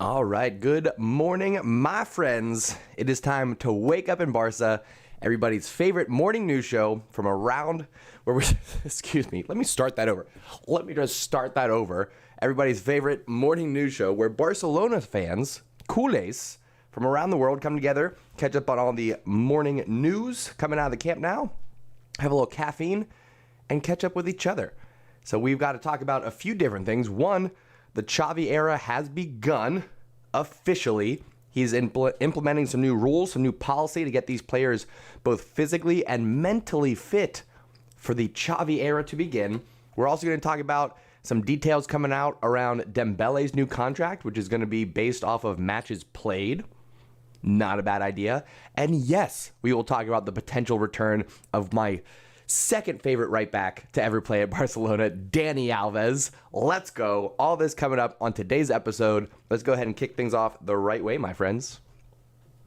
All right, good morning, my friends. It is time to wake up in Barca, everybody's favorite morning news show from around where we, excuse me, let me start that over. Let me just start that over. Everybody's favorite morning news show where Barcelona fans, Culers, from around the world come together, catch up on all the morning news coming out of the Camp Nou, have a little caffeine, and catch up with each other. So we've got to talk about a few different things. One, the Xavi era has begun officially. He's implementing some new rules, some new policy to get these players both physically and mentally fit for the Xavi era to begin. We're also going to talk about some details coming out around Dembele's new contract, which is going to be based off of matches played. Not a bad idea. And yes, we will talk about the potential return of my second favorite right back to ever play at Barcelona, Dani Alves. Let's go. All this coming up on today's episode. Let's go ahead and kick things off the right way, my friends.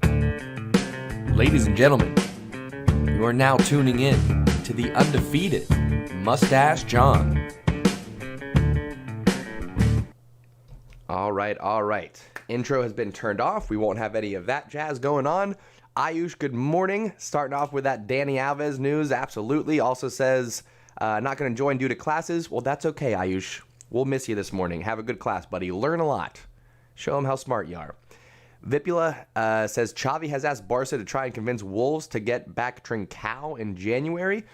Ladies and gentlemen, you are now tuning in to the undefeated Mustache John. All right. Intro has been turned off. We won't have any of that jazz going on. Ayush, good morning. Starting off with that Dani Alves news, absolutely. Also says, not going to join due to classes. Well, that's okay, Ayush. We'll miss you this morning. Have a good class, buddy. Learn a lot. Show them how smart you are. Vipula says, Xavi has asked Barca to try and convince Wolves to get back Trincao in January.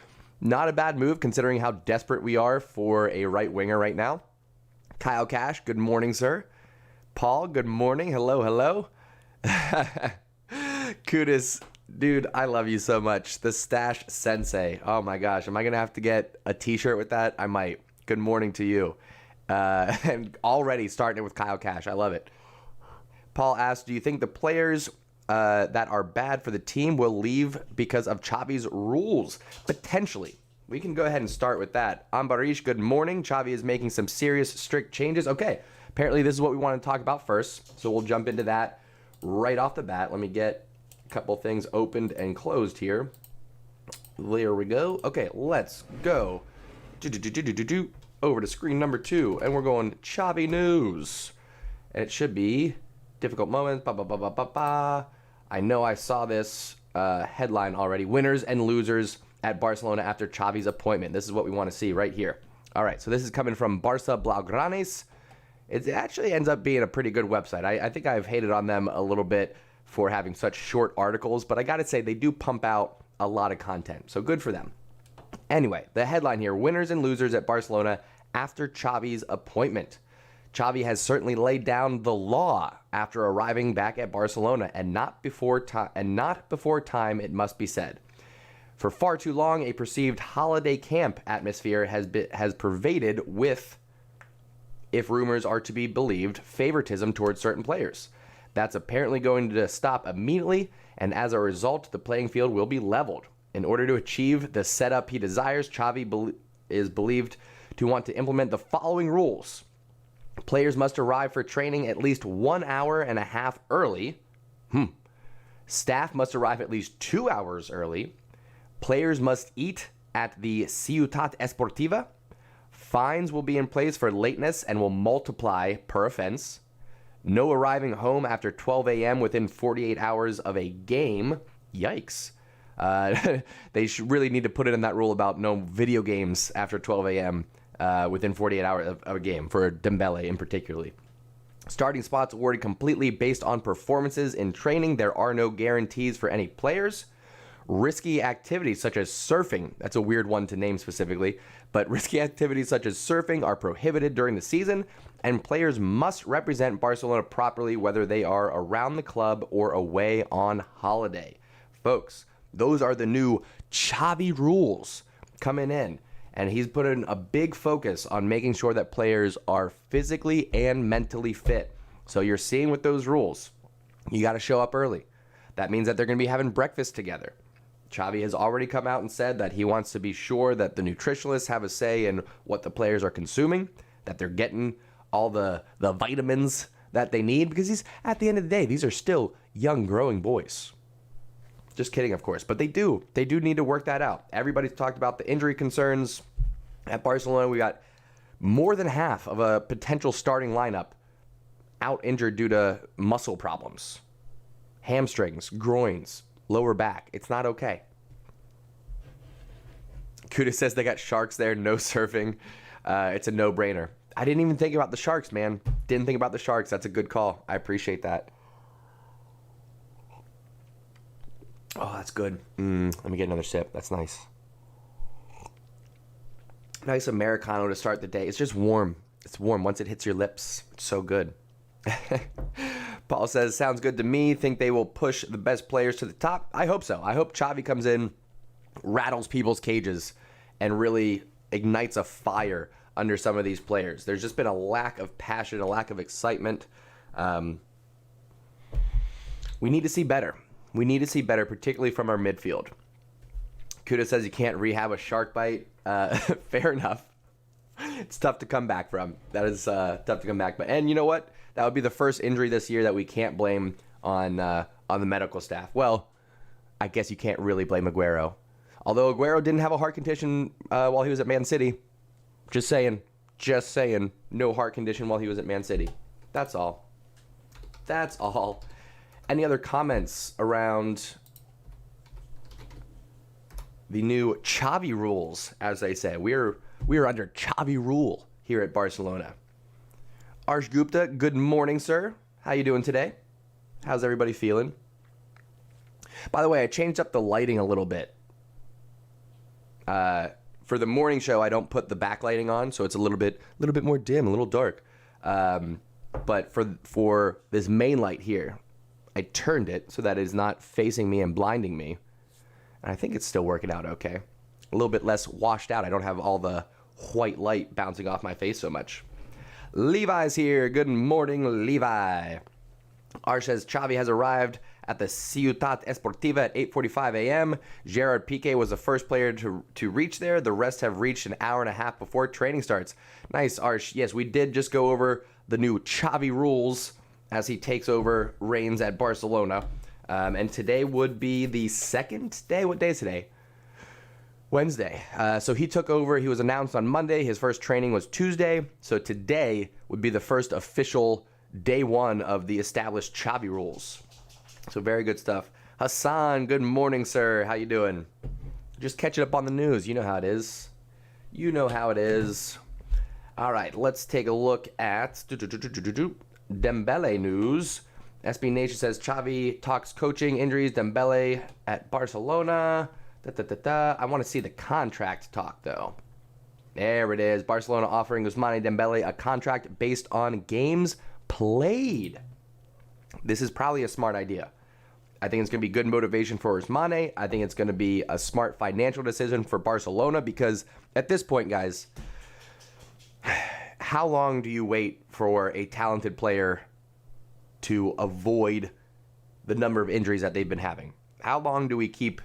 Not a bad move considering how desperate we are for a right winger right now. Kyle Cash, good morning, sir. Paul, good morning. Hello. Kudis, dude, I love you so much. The Stash Sensei. Oh my gosh, am I going to have to get a t-shirt with that? I might. Good morning to you. And already starting it with Kyle Cash. I love it. Paul asked, do you think the players that are bad for the team will leave because of Xavi's rules? Potentially. We can go ahead and start with that. Ambarish, good morning. Xavi is making some serious, strict changes. Okay, apparently this is what we want to talk about first. So we'll jump into that right off the bat. Let me get couple things opened and closed here. There we go. Okay, let's go over to screen number 2, and we're going Xavi news. And it should be difficult moments. I know I saw this headline already. Winners and losers at Barcelona after Xavi's appointment. This is what we want to see right here. All right, so this is coming from Barca Blaugranes. It actually ends up being a pretty good website. I think I've hated on them a little bit for having such short articles, but I gotta say they do pump out a lot of content, so good for them. Anyway, the headline here, winners and losers at Barcelona after Xavi's appointment. Xavi has certainly laid down the law after arriving back at Barcelona, and not before time, it must be said. For far too long, a perceived holiday camp atmosphere has pervaded with, if rumors are to be believed, favoritism towards certain players. That's apparently going to stop immediately, and as a result, the playing field will be leveled. In order to achieve the setup he desires, Xavi is believed to want to implement the following rules. Players must arrive for training at least 1.5 hours early. Staff must arrive at least 2 hours early. Players must eat at the Ciutat Esportiva. Fines will be in place for lateness and will multiply per offense. No arriving home after 12 a.m. within 48 hours of a game. Yikes. They really need to put it in that rule about no video games after 12 a.m. Within 48 hours of a game, for Dembele in particularly. Starting spots awarded completely based on performances in training. There are no guarantees for any players. Risky activities such as surfing, that's a weird one to name specifically, but risky activities such as surfing are prohibited during the season, and players must represent Barcelona properly whether they are around the club or away on holiday. Folks, those are the new Xavi rules coming in, and he's put in a big focus on making sure that players are physically and mentally fit. So you're seeing with those rules, you got to show up early. That means that they're going to be having breakfast together. Xavi has already come out and said that he wants to be sure that the nutritionists have a say in what the players are consuming, that they're getting all the vitamins that they need, because at the end of the day, these are still young, growing boys. Just kidding, of course, but they do need to work that out. Everybody's talked about the injury concerns at Barcelona. We got more than half of a potential starting lineup out injured due to muscle problems, hamstrings, groins, lower back. It's not okay. Kuda says they got sharks there, no surfing. It's a no-brainer. I didn't even think about the sharks, man. Didn't think about the sharks. That's a good call. I appreciate that. Oh, that's good. Let me get another sip. That's nice. Nice Americano to start the day. It's just warm. It's warm. Once it hits your lips, it's so good. Paul says, sounds good to me. Think they will push the best players to the top? I hope so. I hope Xavi comes in, rattles people's cages, and really ignites a fire under some of these players. There's just been a lack of passion, a lack of excitement. We need to see better. We need to see better, particularly from our midfield. Kuda says you can't rehab a shark bite. Fair enough. It's tough to come back from. That is tough to come back. And you know what? That would be the first injury this year that we can't blame on the medical staff. Well, I guess you can't really blame Aguero. Although Aguero didn't have a heart condition while he was at Man City. Just saying. No heart condition while he was at Man City. That's all. That's all. Any other comments around the new Xavi rules, as they say? We are under Xavi rule here at Barcelona. Arsh Gupta, good morning, sir. How you doing today? How's everybody feeling? By the way, I changed up the lighting a little bit. For the morning show, I don't put the backlighting on, so it's a little bit more dim, a little dark. But for this main light here, I turned it so that it is not facing me and blinding me. And I think it's still working out okay. A little bit less washed out. I don't have all the white light bouncing off my face so much. Levi's here. Good morning, Levi. Arsh says Xavi has arrived at the Ciutat Esportiva at 8:45 a.m. Gerard Piqué was the first player to reach there. The rest have reached an hour and a half before training starts. Nice, Arsh. Yes, we did just go over the new Xavi rules as he takes over reins at Barcelona. And today would be the second day. What day is today? Wednesday. So he took over. He was announced on Monday. His first training was Tuesday. So today would be the first official day one of the established Xavi rules. So very good stuff. Hassan, good morning, sir. How you doing? Just catching up on the news. You know how it is. All right, let's take a look at Dembele news. SB Nation says Xavi talks coaching, injuries, Dembele at Barcelona. I want to see the contract talk, though. There it is. Barcelona offering Ousmane Dembele a contract based on games played. This is probably a smart idea. I think it's going to be good motivation for Ousmane. I think it's going to be a smart financial decision for Barcelona because at this point, guys, how long do you wait for a talented player to avoid the number of injuries that they've been having? How long do we keep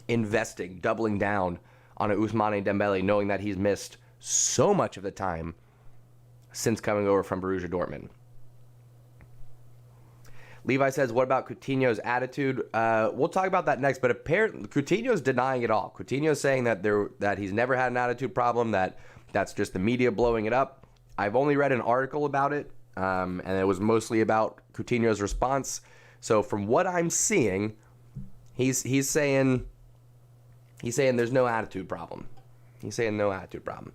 investing, doubling down on Ousmane Dembele, knowing that he's missed so much of the time since coming over from Borussia Dortmund? Levi says, what about Coutinho's attitude? We'll talk about that next, but apparently Coutinho's denying it all. Coutinho's saying that he's never had an attitude problem, that's just the media blowing it up. I've only read an article about it, and it was mostly about Coutinho's response. So from what I'm seeing, he's saying there's no attitude problem. He's saying no attitude problem.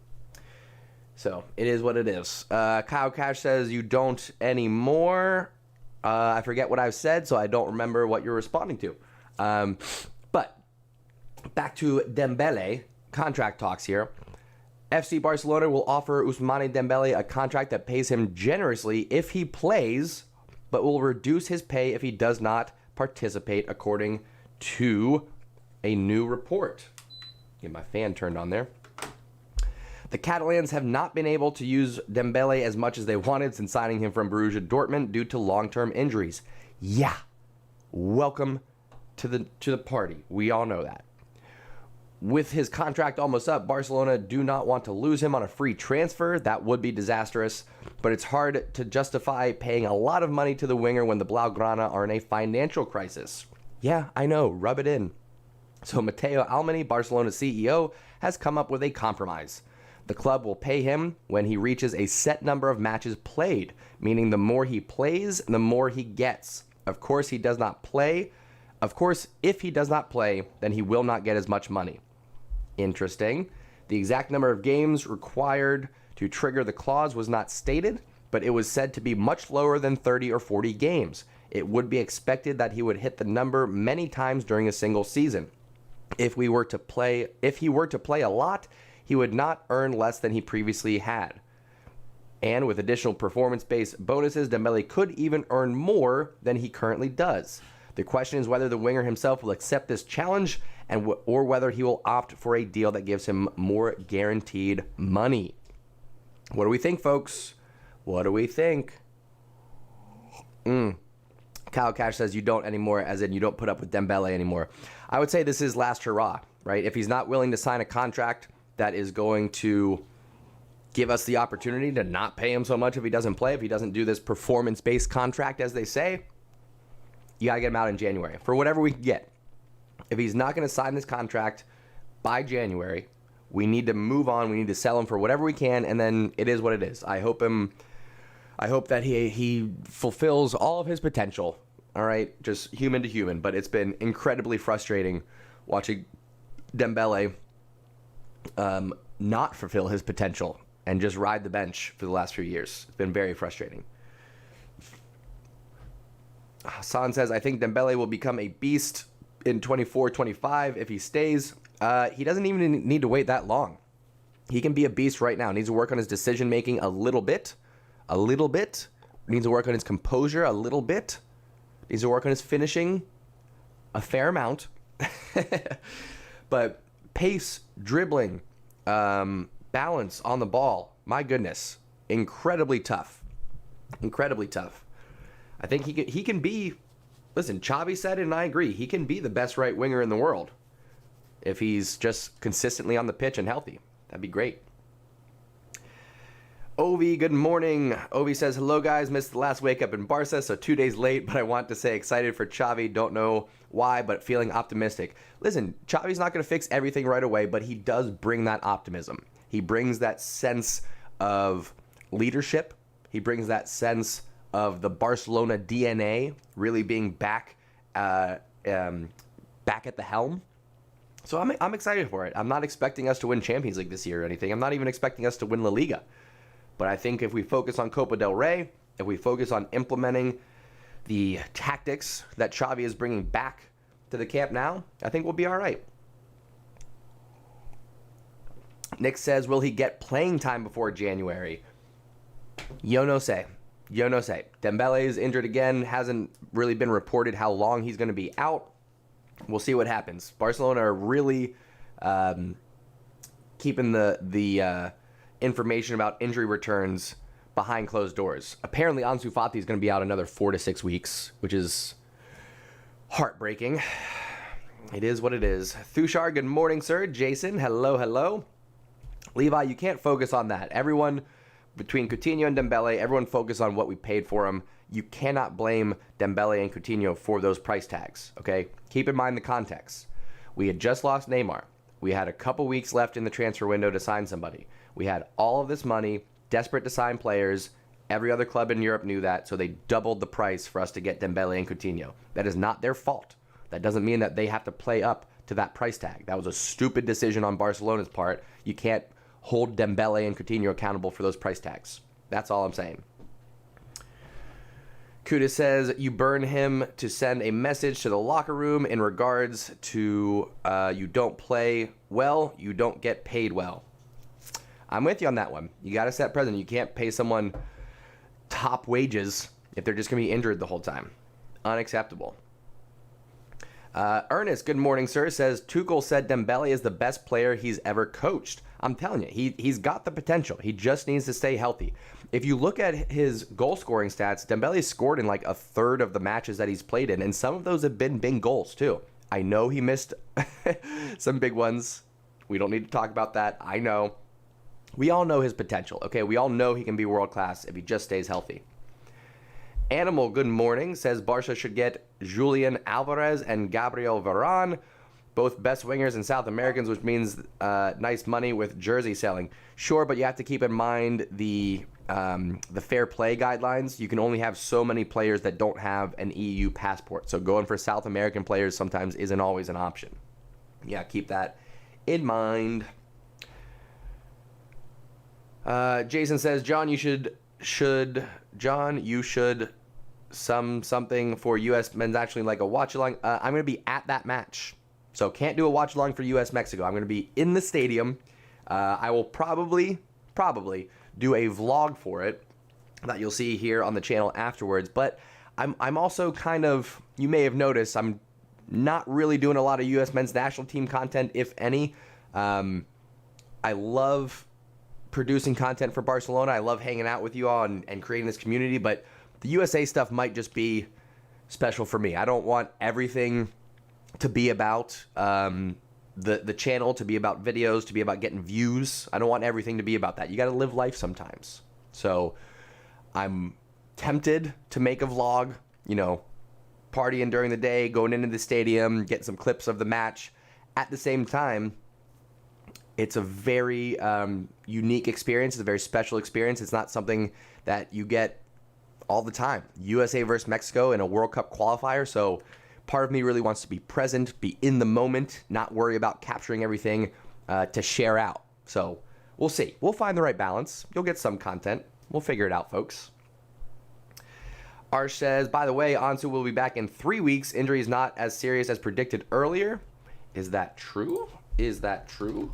So it is what it is. Kyle Cash says you don't anymore. I forget what I've said, so I don't remember what you're responding to. But back to Dembele, contract talks here. FC Barcelona will offer Ousmane Dembele a contract that pays him generously if he plays, but will reduce his pay if he does not participate, according to a new report. Get my fan turned on there. The Catalans have not been able to use Dembele as much as they wanted since signing him from Borussia Dortmund due to long-term injuries. Yeah, welcome to the party. We all know that. With his contract almost up, Barcelona do not want to lose him on a free transfer. That would be disastrous, but it's hard to justify paying a lot of money to the winger when the Blaugrana are in a financial crisis. Yeah, I know, rub it in. So Mateo Almani, Barcelona's CEO, has come up with a compromise. The club will pay him when he reaches a set number of matches played, meaning the more he plays, the more he gets. Of course, if he does not play, then he will not get as much money. Interesting. The exact number of games required to trigger the clause was not stated, but it was said to be much lower than 30 or 40 games. It would be expected that he would hit the number many times during a single season. If he were to play a lot, he would not earn less than he previously had. And with additional performance-based bonuses, Dembele could even earn more than he currently does. The question is whether the winger himself will accept this challenge or whether he will opt for a deal that gives him more guaranteed money. What do we think, folks? What do we think? Kyle Cash says you don't anymore, as in you don't put up with Dembele anymore. I would say this is last hurrah, right? If he's not willing to sign a contract that is going to give us the opportunity to not pay him so much if he doesn't play, if he doesn't do this performance-based contract, as they say, you got to get him out in January for whatever we can get. If he's not going to sign this contract by January, we need to move on. We need to sell him for whatever we can, and then it is what it is. I hope that he fulfills all of his potential, all right? Just human to human. But it's been incredibly frustrating watching Dembele not fulfill his potential and just ride the bench for the last few years. It's been very frustrating. Hassan says, I think Dembele will become a beast in 24-25 if he stays. He doesn't even need to wait that long. He can be a beast right now. Needs to work on his decision-making a little bit. Needs to work on his composure a little bit. Needs to work on his finishing a fair amount. But pace, dribbling, balance on the ball, my goodness, incredibly tough. I think he can be, listen, Xavi said it and I agree, he can be the best right winger in the world if he's just consistently on the pitch and healthy. That'd be great. Ovi, good morning. Ovi says, hello guys, missed the last wake up in Barca, so 2 days late, but I want to say excited for Xavi. Don't know why, but feeling optimistic. Listen, Xavi's not going to fix everything right away, but he does bring that optimism. He brings that sense of leadership. He brings that sense of the Barcelona DNA really being back at the helm. So I'm excited for it. I'm not expecting us to win Champions League this year or anything. I'm not even expecting us to win La Liga. But I think if we focus on Copa del Rey, if we focus on implementing the tactics that Xavi is bringing back to the camp now, I think we'll be all right. Nick says, will he get playing time before January? Yo no sé. Dembele is injured again. Hasn't really been reported how long he's going to be out. We'll see what happens. Barcelona are really keeping the information about injury returns behind closed doors. Apparently, Ansu Fati is going to be out another 4 to 6 weeks, which is heartbreaking. It is what it is. Thushar, good morning, sir. Jason, hello. Levi, you can't focus on that. Everyone, between Coutinho and Dembele, everyone focus on what we paid for them. You cannot blame Dembele and Coutinho for those price tags, okay? Keep in mind the context. We had just lost Neymar. We had a couple weeks left in the transfer window to sign somebody. We had all of this money, desperate to sign players. Every other club in Europe knew that, so they doubled the price for us to get Dembele and Coutinho. That is not their fault. That doesn't mean that they have to play up to that price tag. That was a stupid decision on Barcelona's part. You can't hold Dembele and Coutinho accountable for those price tags. That's all I'm saying. Kuda says, you burn him to send a message to the locker room in regards to you don't play well, you don't get paid well. I'm with you on that one. You got to set precedent. You can't pay someone top wages if they're just going to be injured the whole time. Unacceptable. Ernest, good morning, sir, says, Tuchel said Dembele is the best player he's ever coached. I'm telling you, he's got the potential. He just needs to stay healthy. If you look at his goal-scoring stats, Dembele scored in like a third of the matches that he's played in, and some of those have been big goals, too. I know he missed some big ones. We don't need to talk about that. I know. We all know his potential, okay? We all know he can be world-class if he just stays healthy. Animal, good morning, says Barca should get Julian Alvarez and Gabriel Varane. both best wingers and South Americans, which means nice money with jersey selling. Sure, but you have to keep in mind the fair play guidelines. You can only have so many players that don't have an EU passport. So going for South American players sometimes isn't always an option. Yeah, keep that in mind. Jason says, John, you should something for U.S. men's actually like a watch along. I'm going to be at that match, so can't do a watch along for U.S. Mexico. I'm going to be in the stadium. I will probably do a vlog for it that you'll see here on the channel afterwards. But I'm also kind of, you may have noticed, I'm not really doing a lot of U.S. men's national team content, if any. I love producing content for Barcelona. I love hanging out with you all and creating this community, but the USA stuff might just be special for me. I don't want everything to be about the channel, to be about videos, to be about getting views. I don't want everything to be about that. You got to live life sometimes. So I'm tempted to make a vlog, partying during the day, going into the stadium, get some clips of the match. At the same time, it's a very unique experience. It's a very special experience. It's not something that you get all the time. USA versus Mexico in a World Cup qualifier. So part of me really wants to be present, be in the moment, not worry about capturing everything to share out. So we'll see. We'll find the right balance. You'll get some content. We'll figure it out, folks. Arsh says, by the way, Ansu will be back in 3 weeks. Injury is not as serious as predicted earlier. Is that true? Is that true?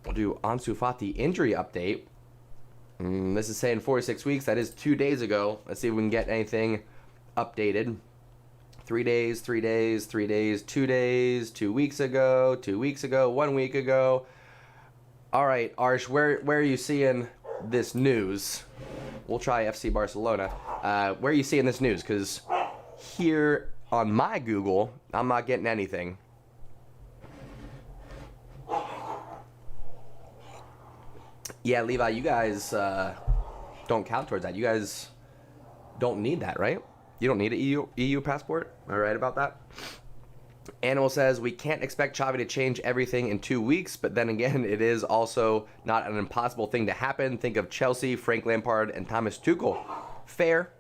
We'll do Ansu Fati injury update. This is saying 4 to 6 weeks. That is 2 days ago. Let's see if we can get anything updated. 3 days, 3 days, 3 days, 2 days, 2 weeks ago, 2 weeks ago, 1 week ago. All right, Arsh, where are you seeing this news? We'll try FC Barcelona. Where are you seeing this news? Because here on my Google, I'm not getting anything. Yeah, Levi, you guys don't count towards that. You guys don't need that, right? You don't need an EU passport? Am I right about that? Animal says, we can't expect Xavi to change everything in 2 weeks, but then again, it is also not an impossible thing to happen. Think of Chelsea, Frank Lampard, and Thomas Tuchel. Fair.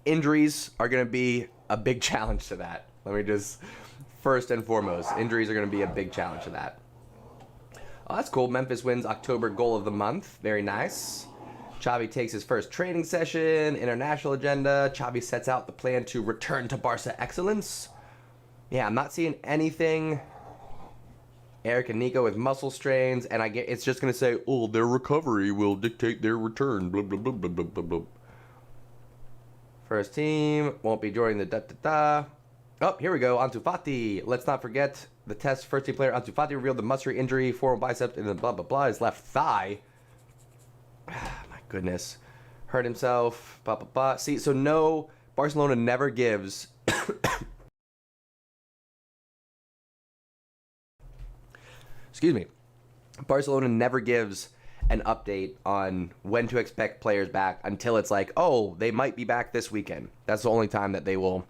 Injuries are going to be a big challenge to that. Let me just, first and foremost, injuries are going to be a big challenge to that. Oh, that's cool. Memphis wins October goal of the month. Very nice. Xavi takes his first training session. International agenda. Xavi sets out the plan to return to Barca excellence. Yeah, I'm not seeing anything. Eric and Nico with muscle strains, and it's just going to say, oh, their recovery will dictate their return. Blah, blah, blah, blah, blah, blah. First team won't be joining the da-da-da. Oh, here we go. Ansu Fati. Let's not forget the test first team player Ansu Fati revealed the muscular injury, forearm biceps, and then blah, blah, blah, his left thigh. My goodness. Hurt himself. Blah, blah, blah. See, so no, Barcelona never gives... Excuse me. Barcelona never gives an update on when to expect players back until it's like, oh, they might be back this weekend. That's the only time that they will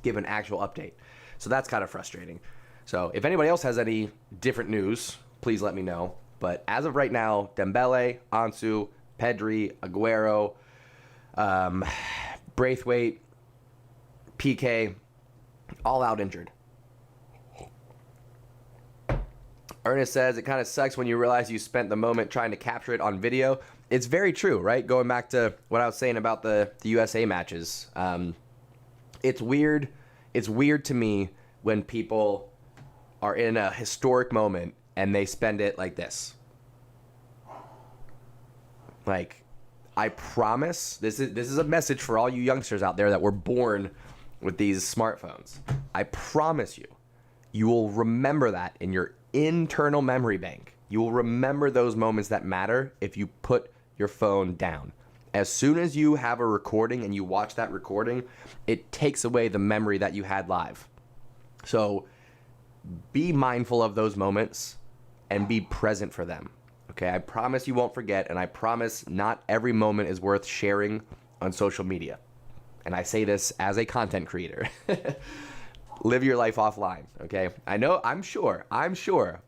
give an actual update. So that's kind of frustrating. So if anybody else has any different news, please let me know. But as of right now, Dembele, Ansu, Pedri, Aguero, Braithwaite, PK, all out injured. Ernest says, it kind of sucks when you realize you spent the moment trying to capture it on video. It's very true, right? Going back to what I was saying about the USA matches. It's weird. It's weird to me when people are in a historic moment and they spend it like this. Like, I promise, this is a message for all you youngsters out there that were born with these smartphones. I promise you, you will remember that in your internal memory bank. You will remember those moments that matter if you put your phone down. As soon as you have a recording and you watch that recording, it takes away the memory that you had live. So be mindful of those moments and be present for them. Okay, I promise you won't forget, and I promise not every moment is worth sharing on social media. And I say this as a content creator. live your life offline, okay? I'm sure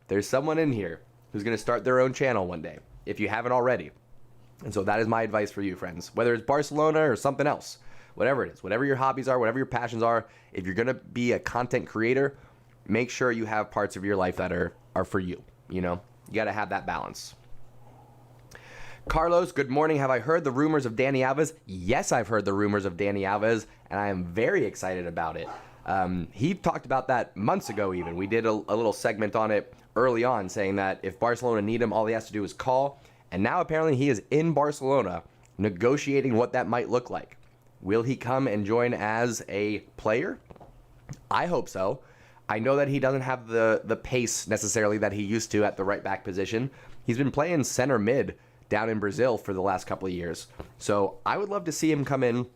there's someone in here who's going to start their own channel one day, if you haven't already. And so that is my advice for you, friends. Whether it's Barcelona or something else, whatever it is, whatever your hobbies are, whatever your passions are, if you're going to be a content creator, make sure you have parts of your life that are for you, you know? You got to have that balance. Carlos, good morning. Have I heard the rumors of Dani Alves? Yes, I've heard the rumors of Dani Alves, and I am very excited about it. He talked about that months ago even. We did a little segment on it early on saying that if Barcelona need him, all he has to do is call. And now apparently he is in Barcelona negotiating what that might look like. Will he come and join as a player? I hope so. I know that he doesn't have the pace necessarily that he used to at the right back position. He's been playing center mid down in Brazil for the last couple of years. So I would love to see him come in,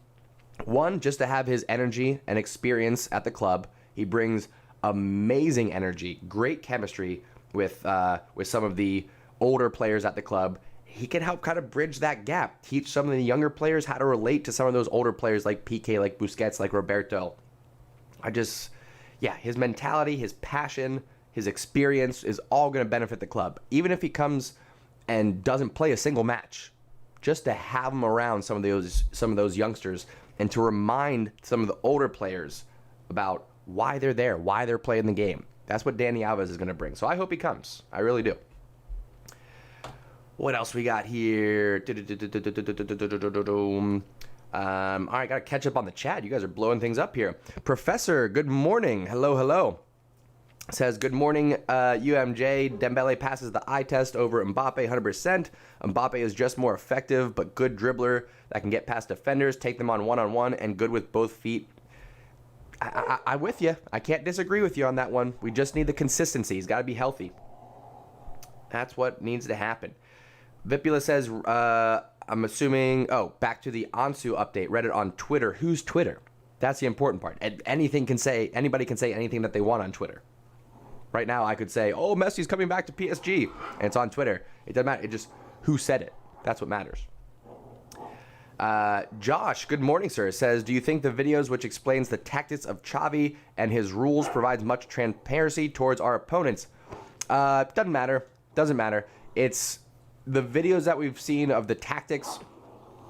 one, just to have his energy and experience at the club. He brings amazing energy, great chemistry with some of the older players at the club. He can help kind of bridge that gap, teach some of the younger players how to relate to some of those older players like Piqué, like Busquets, like Roberto. His mentality, his passion, his experience is all going to benefit the club. Even if he comes and doesn't play a single match, just to have him around some of those youngsters and to remind some of the older players about why they're there, why they're playing the game. That's what Dani Alves is going to bring. So I hope he comes. I really do. What else we got here? All right, got to catch up on the chat. You guys are blowing things up here. Professor, good morning. Hello. Says, good morning, UMJ. Dembele passes the eye test over Mbappe 100%. Mbappe is just more effective, but good dribbler that can get past defenders, take them on one-on-one, and good with both feet. I'm with you. I can't disagree with you on that one. We just need the consistency. He's got to be healthy. That's what needs to happen. Vipula says, I'm assuming, back to the Ansu update. Read it on Twitter. Who's Twitter? That's the important part. Anybody can say anything that they want on Twitter. Right now, I could say, Messi's coming back to PSG, and it's on Twitter. It doesn't matter. It just, who said it? That's what matters. Josh, good morning, sir, says, do you think the videos which explains the tactics of Xavi and his rules provides much transparency towards our opponents? Doesn't matter. It's the videos that we've seen of the tactics.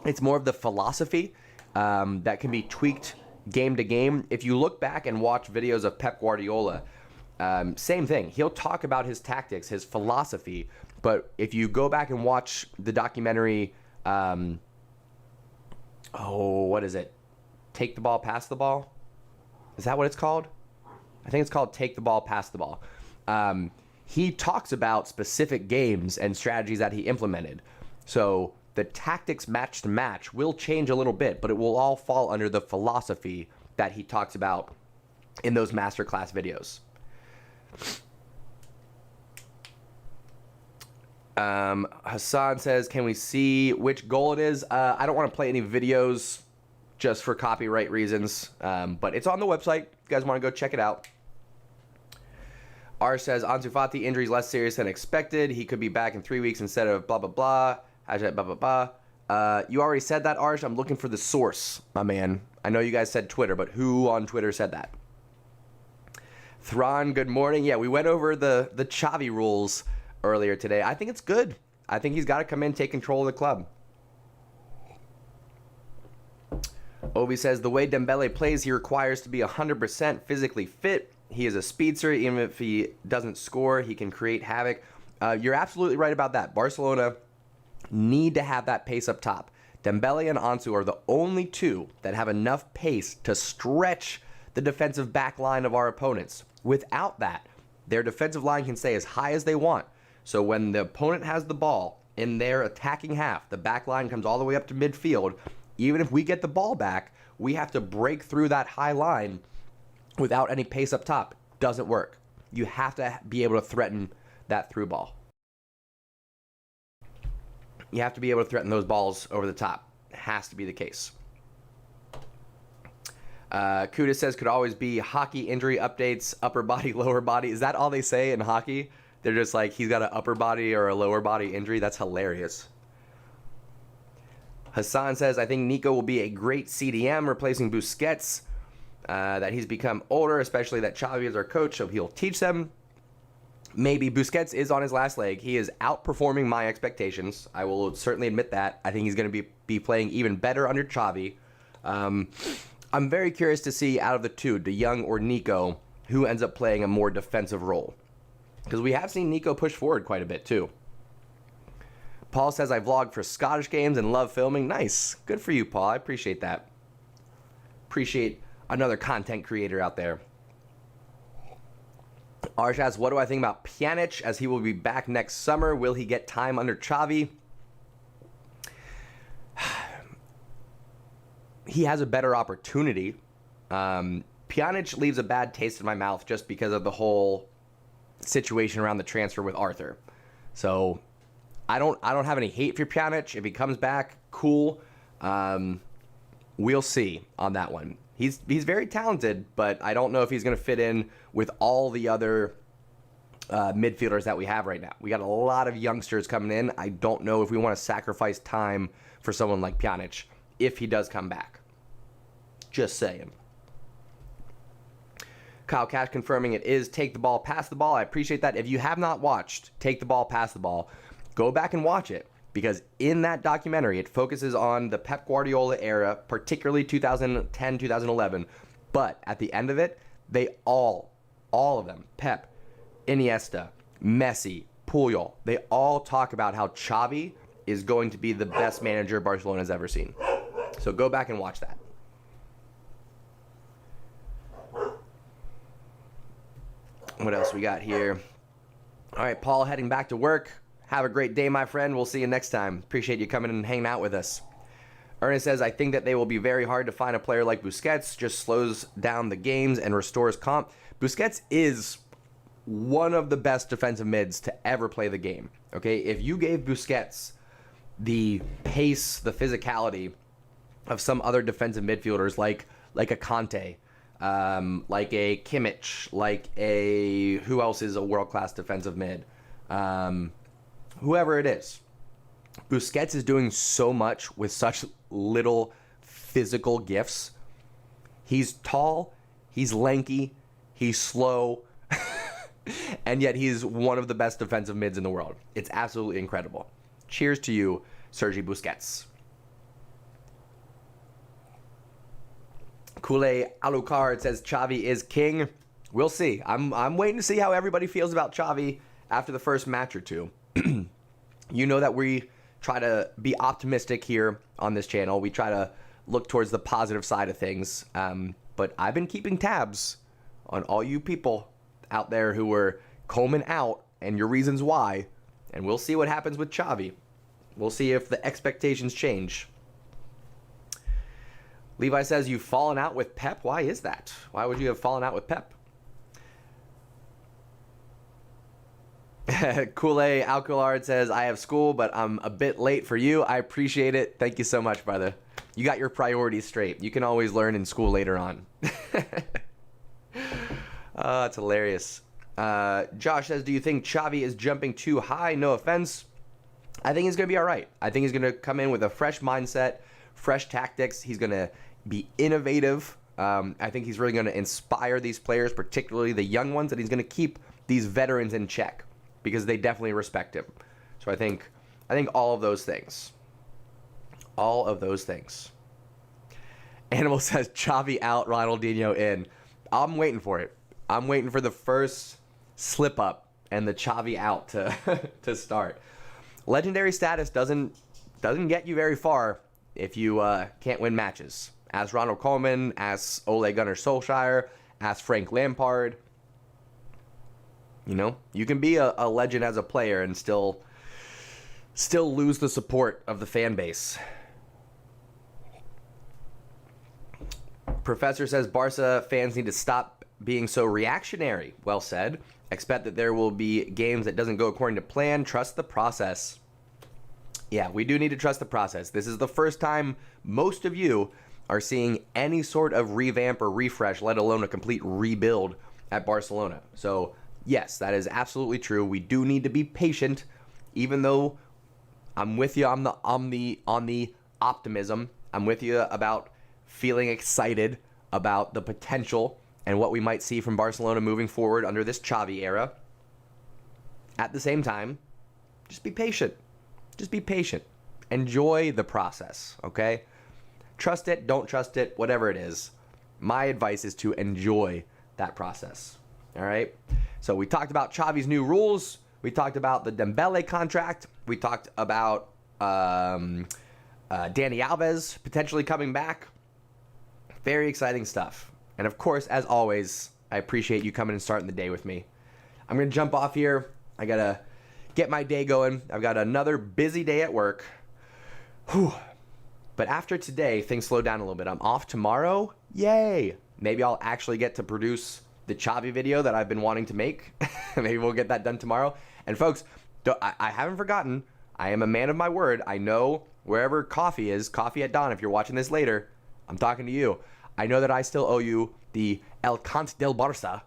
It's more of the philosophy that can be tweaked game to game. If you look back and watch videos of Pep Guardiola, same thing. He'll talk about his tactics, his philosophy, but if you go back and watch the documentary, what is it? Take the ball, pass the ball? Is that what it's called? I think it's called Take the Ball, Pass the Ball. He talks about specific games and strategies that he implemented. So the tactics match to match will change a little bit, but it will all fall under the philosophy that he talks about in those masterclass videos. Hassan says, can we see which goal it is? I don't want to play any videos just for copyright reasons, but it's on the website. If you guys want to go check it out. R says, Ansu Fati injury is less serious than expected. He could be back in 3 weeks instead of blah, blah, blah. Hashtag blah, blah, blah. You already said that, Arsh. I'm looking for the source, my man. I know you guys said Twitter, but who on Twitter said that? Thron, good morning. Yeah, we went over the Xavi rules earlier today. I think it's good. I think he's got to come in, take control of the club. Obi says, the way Dembele plays, he requires to be 100% physically fit. He is a speedster. Even if he doesn't score, he can create havoc. You're absolutely right about that. Barcelona need to have that pace up top. Dembele and Ansu are the only two that have enough pace to stretch the defensive back line of our opponents. Without that, their defensive line can stay as high as they want. So when the opponent has the ball in their attacking half, the back line comes all the way up to midfield. Even if we get the ball back, we have to break through that high line without any pace up top. Doesn't work. You have to be able to threaten that through ball. You have to be able to threaten those balls over the top. It has to be the case. Kuda says, could always be hockey injury updates, upper body, lower body. Is that all they say in hockey? They're just like, he's got an upper body or a lower body injury. That's hilarious. Hassan says, I think Nico will be a great CDM replacing Busquets. that he's become older, especially that Xavi is our coach, so he'll teach them. Maybe Busquets is on his last leg. He is outperforming my expectations. I will certainly admit that. I think he's going to be playing even better under Xavi. I'm very curious to see out of the two, De Jong or Nico, who ends up playing a more defensive role. Because we have seen Nico push forward quite a bit too. Paul says, I vlog for Scottish games and love filming. Nice. Good for you, Paul. I appreciate that. Appreciate another content creator out there. Arsh asks, what do I think about Pjanic as he will be back next summer? Will he get time under Xavi? He has a better opportunity. Pjanic leaves a bad taste in my mouth just because of the whole situation around the transfer with Arthur. So I don't have any hate for Pjanic. If he comes back, cool. We'll see on that one. He's very talented, but I don't know if he's going to fit in with all the other midfielders that we have right now. We got a lot of youngsters coming in. I don't know if we want to sacrifice time for someone like Pjanic if he does come back. Just saying. Kyle Cash confirming it is Take the Ball, Pass the Ball. I appreciate that. If you have not watched Take the Ball, Pass the Ball, go back and watch it. Because in that documentary, it focuses on the Pep Guardiola era, particularly 2010, 2011. But at the end of it, they all of them, Pep, Iniesta, Messi, Puyol, they all talk about how Xavi is going to be the best manager Barcelona has ever seen. So go back and watch that. What else we got here? All right, Paul heading back to work. Have a great day, my friend. We'll see you next time. Appreciate you coming and hanging out with us. Ernest says, I think that they will be very hard to find a player like Busquets. Just slows down the games and restores comp. Busquets is one of the best defensive mids to ever play the game. Okay, if you gave Busquets the pace, the physicality of some other defensive midfielders like a Conte, like a Kimmich, like a... Who else is a world-class defensive mid? Whoever it is. Busquets is doing so much with such little physical gifts. He's tall, he's lanky, he's slow, and yet he's one of the best defensive mids in the world. It's absolutely incredible. Cheers to you, Sergi Busquets. Kule Alucard says Xavi is king. We'll see. I'm waiting to see how everybody feels about Xavi after the first match or two. You know that we try to be optimistic here on this channel. We try to look towards the positive side of things. But I've been keeping tabs on all you people out there who were combing out and your reasons why. And we'll see what happens with Xavi. We'll see if the expectations change. Levi says, you've fallen out with Pep? Why is that? Why would you have fallen out with Pep? Kool-Aid Alcolard says, I have school, but I'm a bit late for you. I appreciate it. Thank you so much, brother. You got your priorities straight. You can always learn in school later on. That's hilarious. Josh says, do you think Xavi is jumping too high? No offense. I think he's going to be all right. I think he's going to come in with a fresh mindset, fresh tactics. He's going to be innovative. I think he's really going to inspire these players, particularly the young ones, and he's going to keep these veterans in check because they definitely respect him. So I think all of those things. All of those things. Animal says Xavi out, Ronaldinho in. I'm waiting for it. I'm waiting for the first slip up and the Xavi out to start. Legendary status doesn't get you very far if you can't win matches. Ask Ronald Koeman, ask Ole Gunnar Solskjaer, ask Frank Lampard. You know, you can be a legend as a player and still lose the support of the fan base. Professor says Barca fans need to stop being so reactionary. Well said. Expect that there will be games that doesn't go according to plan. Trust the process. Yeah, we do need to trust the process. This is the first time most of you are seeing any sort of revamp or refresh, let alone a complete rebuild at Barcelona. So, yes, that is absolutely true. We do need to be patient, even though I'm with you on the optimism. I'm with you about feeling excited about the potential and what we might see from Barcelona moving forward under this Xavi era. At the same time, just be patient. Just be patient. Enjoy the process, okay? Trust it, don't trust it, whatever it is. My advice is to enjoy that process, all right? So we talked about Xavi's new rules. We talked about the Dembele contract. We talked about Dani Alves potentially coming back. Very exciting stuff. And of course, as always, I appreciate you coming and starting the day with me. I'm going to jump off here. I got to get my day going. I've got another busy day at work. Whew. But after today, things slow down a little bit. I'm off tomorrow. Yay. Maybe I'll actually get to produce the Xavi video that I've been wanting to make. Maybe we'll get that done tomorrow. And folks, I haven't forgotten. I am a man of my word. I know wherever coffee is, coffee at dawn, if you're watching this later, I'm talking to you. I know that I still owe you the El Cant del Barça.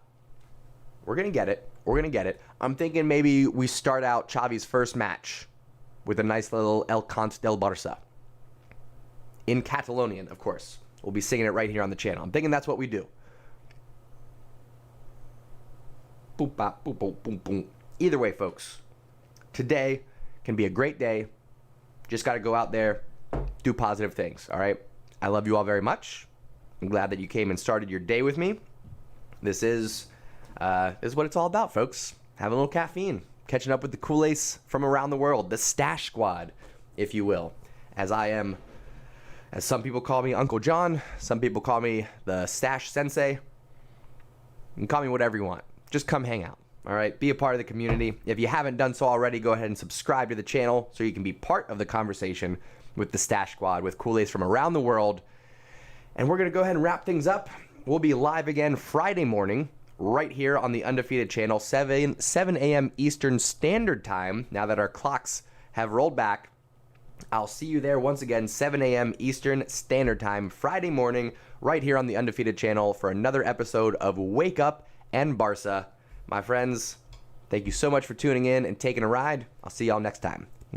We're going to get it. We're going to get it. I'm thinking maybe we start out Xavi's first match with a nice little El Cant del Barça. In Catalonian, of course. We'll be singing it right here on the channel. I'm thinking that's what we do. Boop, bop, boop, boop, boom, boom. Either way, folks, today can be a great day. Just got to go out there, do positive things, all right? I love you all very much. I'm glad that you came and started your day with me. This is what it's all about, folks. Having a little caffeine, catching up with the Culers from around the world, the Stash Squad, if you will, as some people call me Uncle John, some people call me the Stash Sensei. You can call me whatever you want. Just come hang out, all right? Be a part of the community. If you haven't done so already, go ahead and subscribe to the channel so you can be part of the conversation with the Stash Squad, with Culers from around the world. And we're going to go ahead and wrap things up. We'll be live again Friday morning right here on the Undefeated channel, 7 a.m. Eastern Standard Time, now that our clocks have rolled back. I'll see you there once again, 7 a.m. Eastern Standard Time, Friday morning, right here on the Undefeated channel for another episode of Wake Up and Barca. My friends, thank you so much for tuning in and taking a ride. I'll see y'all next time.